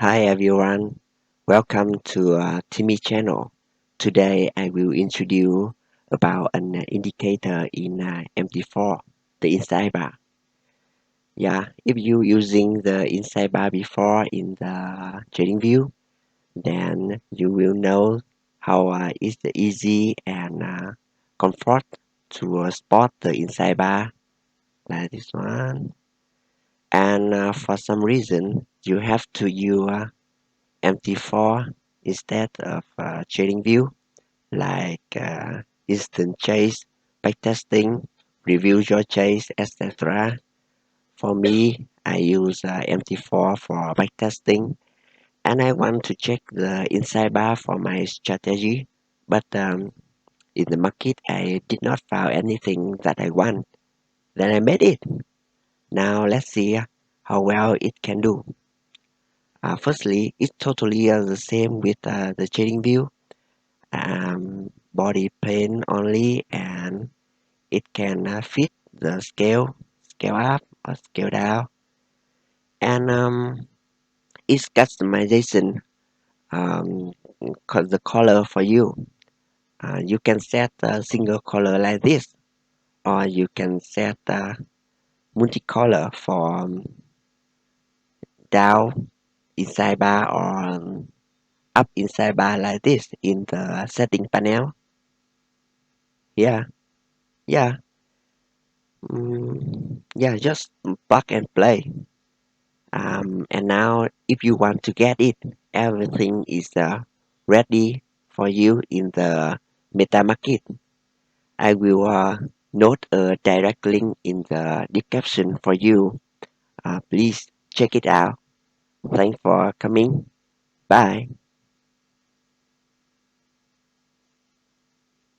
Hi everyone, welcome to Timmy channel. Today I will introduce about an indicator in mt4, the inside bar. Yeah, if you using the inside bar before in the TradingView, then you will know how it's easy and comfort to spot the inside bar like this one. And for some reason, you have to use mt4 instead of TradingView, like instant chase, backtesting, review your chase, etc. For me, I use mt4 for backtesting, and I want to check the inside bar for my strategy. But in the market, I did not find anything that I want. Then I made it. Now let's see how well it can do. Firstly, it's totally the same with the TradingView. Body plane only, and it can fit the scale up or scale down, and it's customization, um, the color for you. You can set a single color like this, or you can set multicolor for down inside bar or up inside bar like this in the setting panel. Yeah, yeah, yeah. Just plug and play. And now if you want to get it, everything is ready for you in the meta market. I will note a direct link in the description for you. Please check it out. Thanks for coming. Bye.